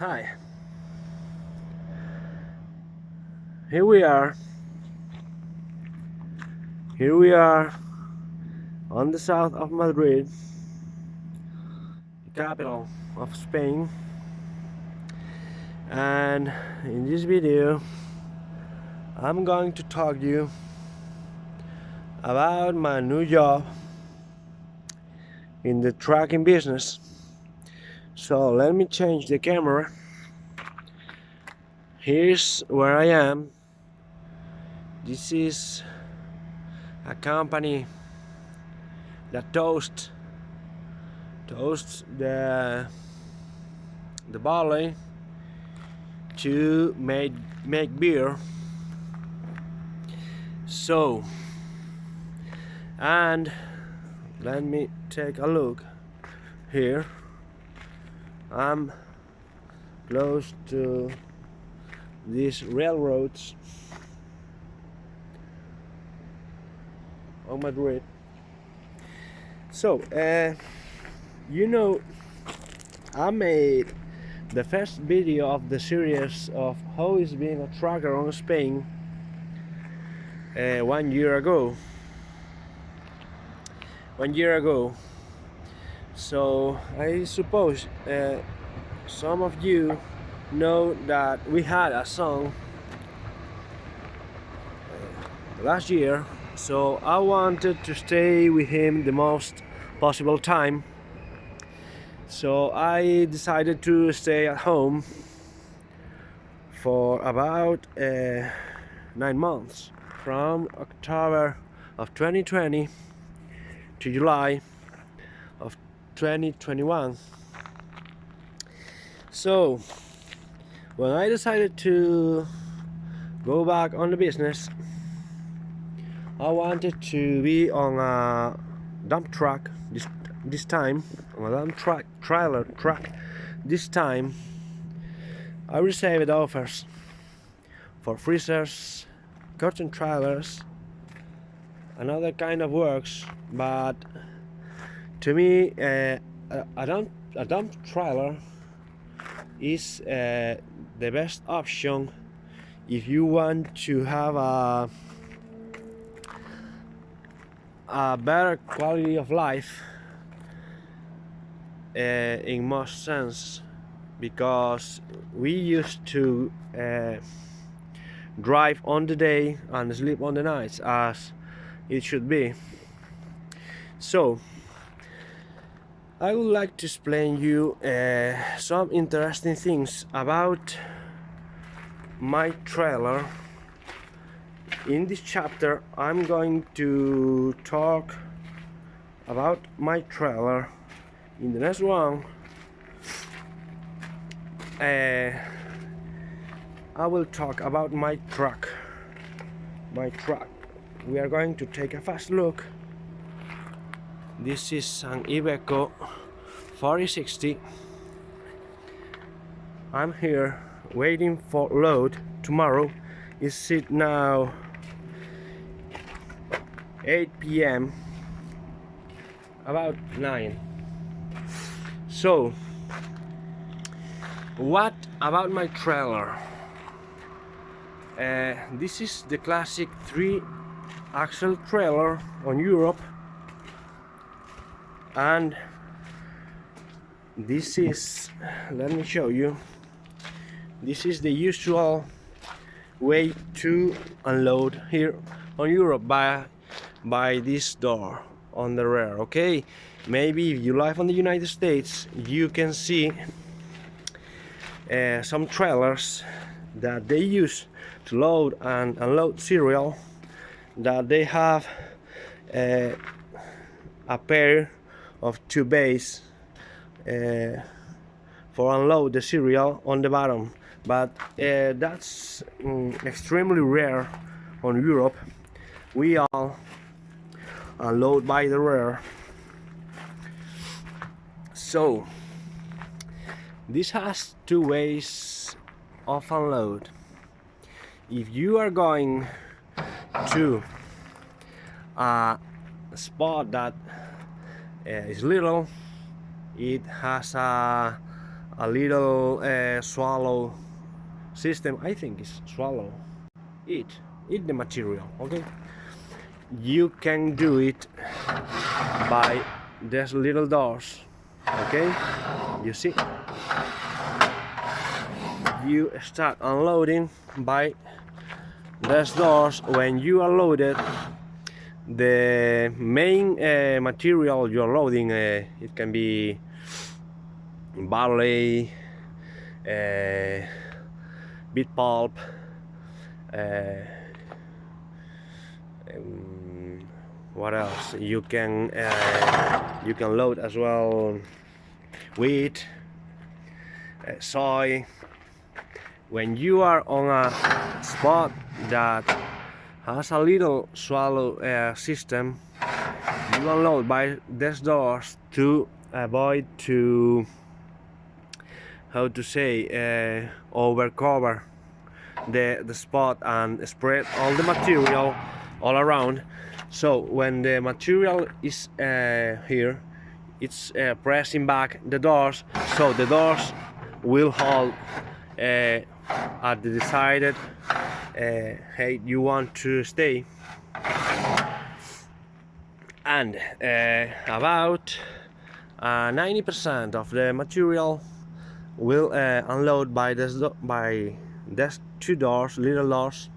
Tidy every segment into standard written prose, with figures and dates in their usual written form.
Hi, here we are. Here we are on the south of Madrid, the capital of Spain. And in this video, I'm going to talk to you about my new job in the trucking business. So let me change the camera. Here's where I am. This is a company that toasts the barley to make beer. So, and let me take a look here. I'm close to these railroads of Madrid. So, I made the first video of the series of how is being a trucker on Spain 1 year ago. 1 year ago. So I suppose some of you know that we had a song last year, so I wanted to stay with him the most possible time. So I decided to stay at home for about 9 months, from October of 2020 to July of 2021. So when I decided to go back on the business, I wanted to be on a dump truck this time, on a dump truck, trailer truck this time. I received offers for freezers, curtain trailers, and other kind of works, but to me a dump trailer is the best option if you want to have a better quality of life in most sense, because we used to drive on the day and sleep on the nights as it should be. So I would like to explain you some interesting things about my trailer. In this chapter I'm going to talk about my trailer. In the next one I will talk about my truck. We are going to take a fast look. This is an Iveco 4060. I'm here waiting for load tomorrow. Is it now 8 p.m. about 9. So what about my trailer? This is the classic 3-axle trailer on Europe, and this is, let me show you, this is the usual way to unload here on Europe by this door on the rear. Okay, maybe if you live on the United States you can see some trailers that they use to load and unload cereal, that they have a pair of 2 bays for unload the cereal on the bottom, but that's extremely rare on Europe. We all unload by the rear. So this has 2 ways of unload. If you are going to a spot that is little, it has a a little swallow system. I think it's swallow. Eat the material. Okay, you can do it by these little doors. Okay, you see, you start unloading by these doors. When you are loaded, the main material you're loading, it can be barley, beet pulp, what else? You can load as well wheat, soy. When you are on a spot that has a little swallow system, you unload by these doors to avoid to, how to say, overcover the spot and spread all the material all around. So when the material is here, it's pressing back the doors, so the doors will hold at the decided height you want to stay. And about 90% of the material will unload by these two doors, little doors,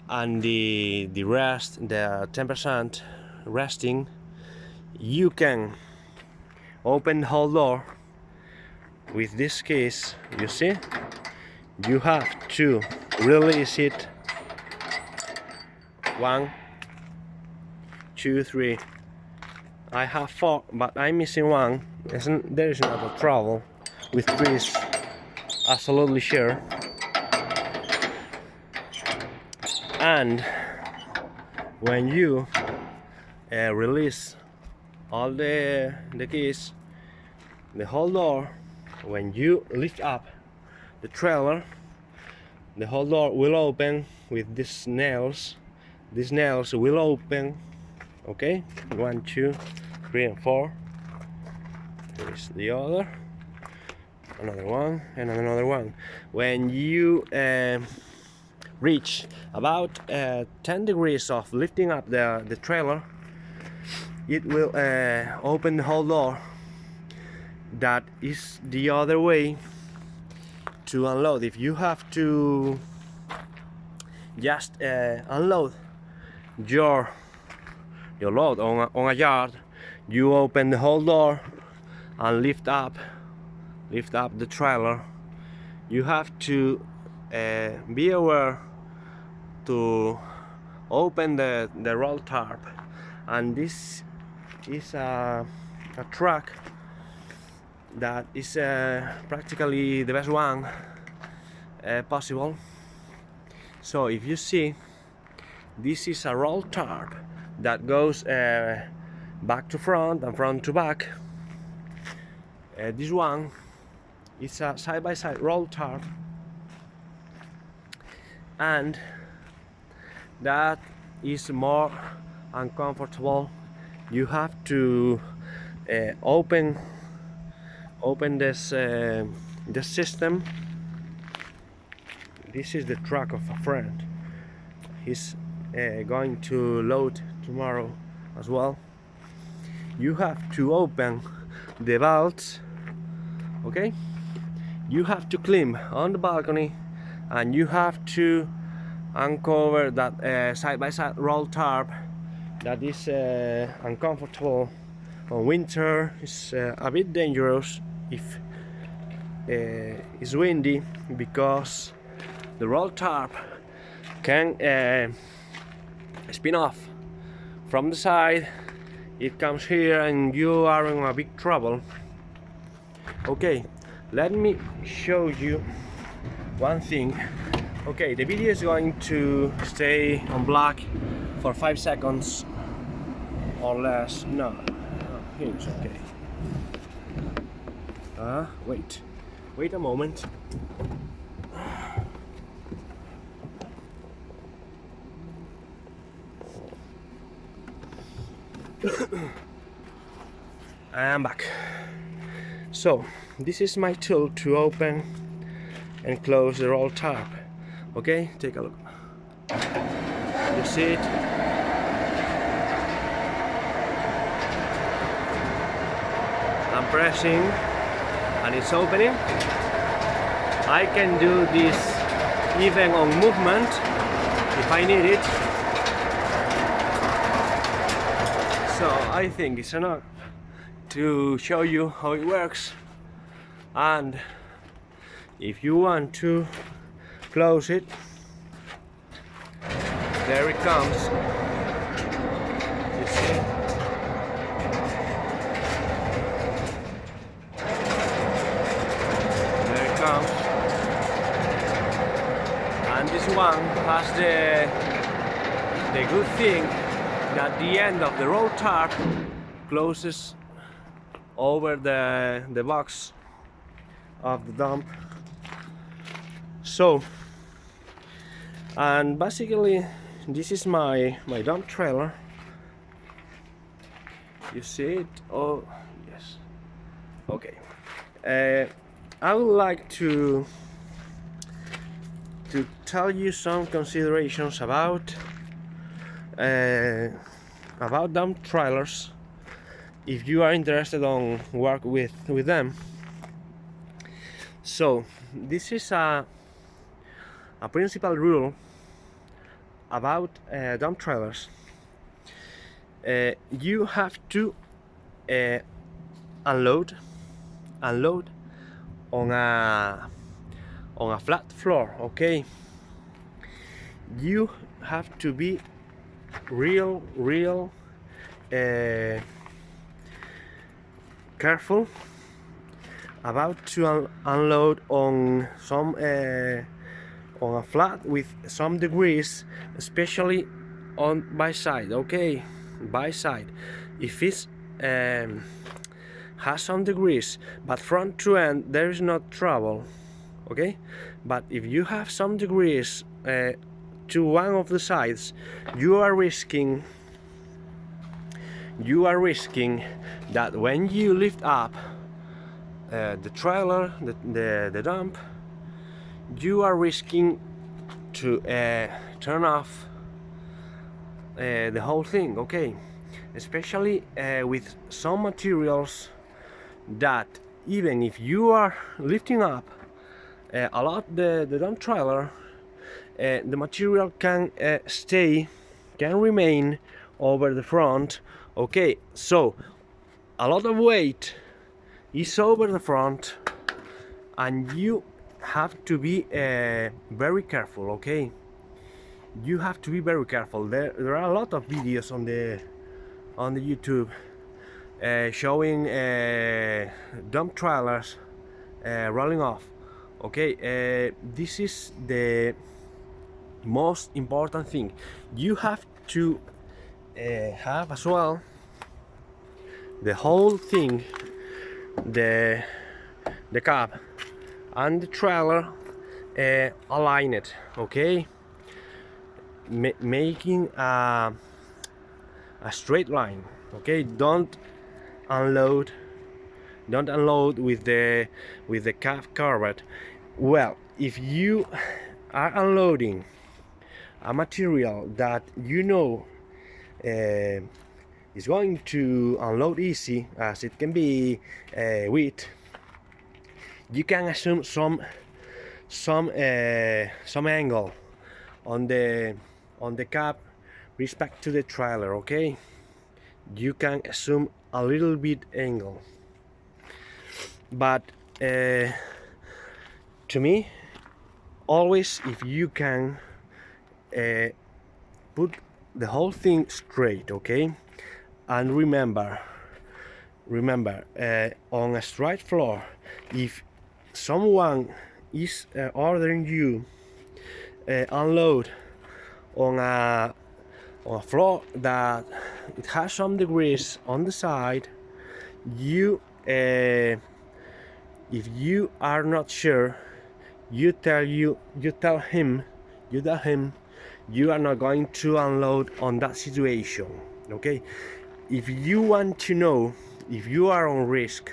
and the rest, the 10% resting, you can open the whole door with this case. You see, you have to release it. 1, 2, 3. I have 4, but I'm missing 1. There is not a trouble with Chris, absolutely sure. And when you release all the keys, the whole door, when you lift up the trailer, the whole door will open with these nails. These nails will open. Okay, 1, 2, 3, and 4. There is the other, another one, and another one. When you reach about 10 degrees of lifting up the trailer, it will open the whole door. That is the other way to unload. If you have to just unload your load on a yard, you open the whole door and lift up the trailer. You have to be aware to open the roll tarp, and this is a truck that is practically the best one possible. So if you see, this is a roll tarp that goes back to front and front to back. This one is a side-by-side roll tarp, and that is more uncomfortable. You have to open this system. This is the truck of a friend. He's going to load tomorrow as well. You have to open the valves. Okay, you have to climb on the balcony, and you have to uncover that side-by-side roll tarp that is uncomfortable on winter. It's a bit dangerous if it's windy, because the roll tarp can spin off from the side. It comes here and you are in a big trouble. Okay, let me show you one thing. Okay, the video is going to stay on black for 5 seconds or less. No, here it's okay. Wait a moment. I am back. So this is my tool to open and close the roll tab. Okay, take a look. You see it? I'm pressing and it's opening. I can do this even on movement if I need it. So I think it's enough to show you how it works, and if you want to close it, there it comes. You see? There it comes. And this one has the good thing that the end of the roll tab closes over the box of the dump. So, and basically this is my dump trailer. You see it? Oh yes. Okay. I would like to tell you some considerations about dump trailers if you are interested on work with them. So this is a principal rule about dump trailers. You have to unload on a flat floor. Okay, you have to be real careful about to unload on some on a flat with some degrees, especially on by side. Okay, by side. If it's has some degrees but front to end, there is no trouble. Okay, but if you have some degrees to one of the sides, you are risking that when you lift up the trailer, the dump, you are risking to turn off the whole thing. Okay, especially with some materials that even if you are lifting up a lot the dump trailer, the material can remain over the front. Okay, so a lot of weight is over the front and you have to be very careful. Okay, you have to be very careful. There are a lot of videos on the YouTube showing dump trailers rolling off. Okay, this is the most important thing. You have to have as well the whole thing, the cab and the trailer aligned. Okay, making a straight line. Okay, don't unload with the cab covered. Well, if you are unloading a material that you know is going to unload easy, as it can be wheat, you can assume some angle on the cab respect to the trailer. Okay, you can assume a little bit angle, but to me, always, if you can put the whole thing straight. Okay, and remember on a straight floor, if someone is ordering you unload on a floor that it has some degrees on the side, you if you are not sure, you tell him you are not going to unload on that situation. Okay, if you want to know if you are on risk,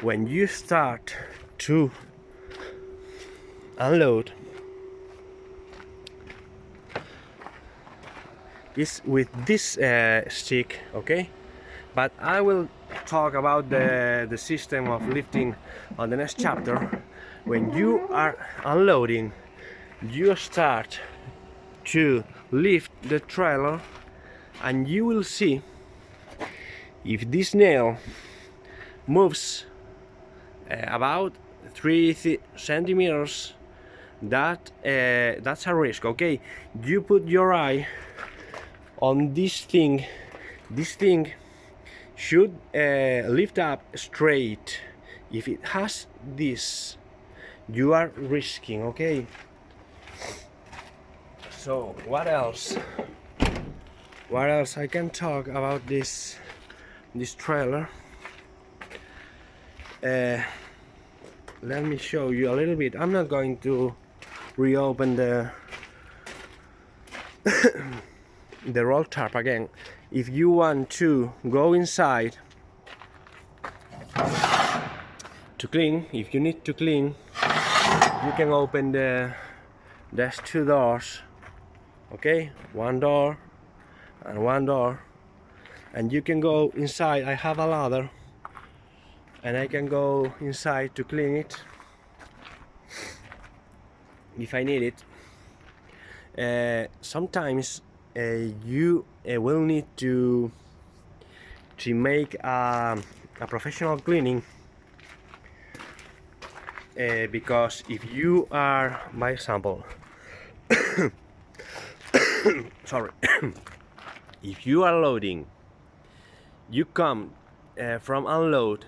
when you start to unload is with this stick, okay? But I will talk about the system of lifting on the next chapter. When you are unloading, you start to lift the trailer, and you will see if this nail moves about 3 centimeters, that's a risk, okay? You put your eye on this thing. This thing should lift up straight. If it has this, you are risking, okay? So what else I can talk about this trailer? Let me show you a little bit. I'm not going to reopen the the roll tarp again. If you want to go inside to clean, if you need to clean, you can open there's 2 doors, okay? 1 door and 1 door, and you can go inside. I have a ladder and I can go inside to clean it if I need it. Sometimes you will need to make a professional cleaning, because if you are, by example, sorry, if you are loading, you come from unload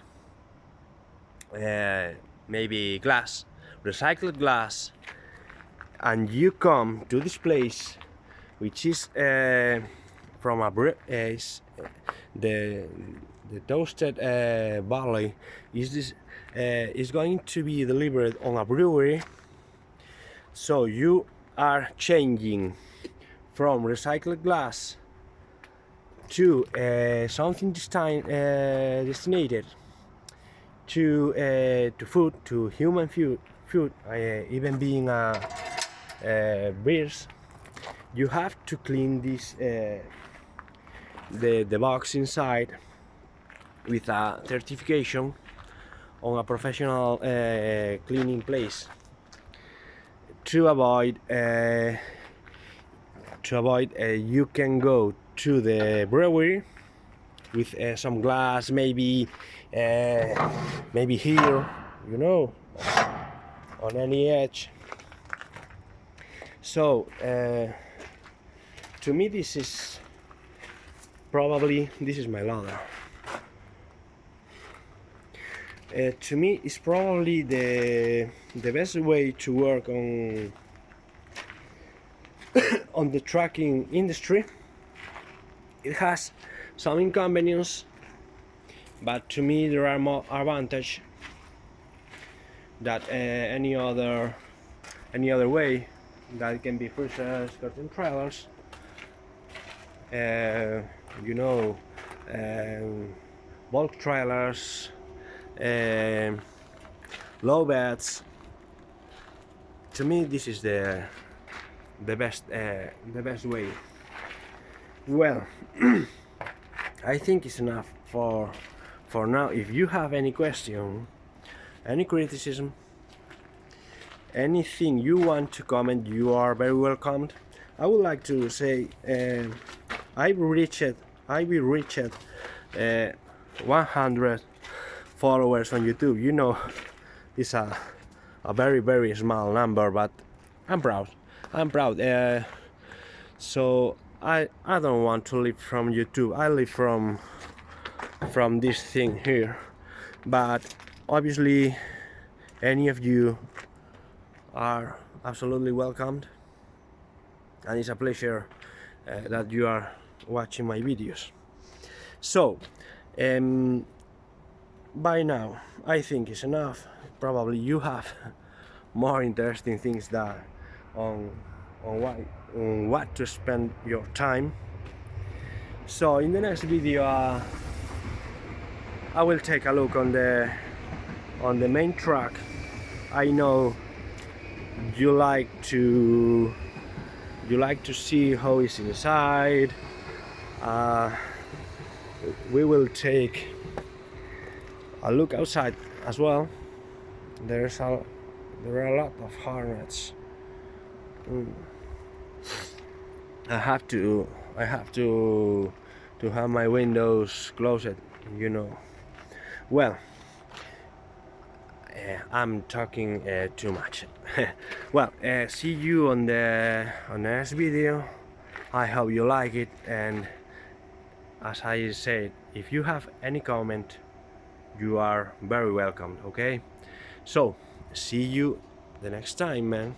maybe glass, recycled glass, and you come to this place, which is from a the toasted barley is going to be delivered on a brewery. So you are changing from recycled glass to something destinated to food, to human food, even being beers. You have to clean this the box inside with a certification on a professional cleaning place to avoid you can go to the brewery with some glass, maybe here, you know, on any edge. So to me, this is my ladder. To me, it's probably the best way to work on on the trucking industry. It has some inconvenience, but to me there are more advantage that any other way that can be freezers, curtain trailers, you know, bulk trailers, low beds. To me, this is the best way. Well, I think it's enough for now. If you have any question, any criticism, anything you want to comment, you are very welcomed. I would like to say I will reach 100 followers on YouTube. You know, it's a very small number, but I'm proud. So I don't want to live from YouTube. I live from this thing here. But obviously, any of you are absolutely welcomed, and it's a pleasure that you are watching my videos. So by now I think it's enough. Probably you have more interesting things that on what to spend your time. So in the next video I will take a look on the on the main truck. I know you like to see how it's inside. We will take a look outside as well. There are a lot of hornets. I have to have my windows closed, you know. Well, I'm talking too much. Well, see you on the next video. I hope you like it, and as I said, if you have any comment, you are very welcome. Okay, so see you the next time, man.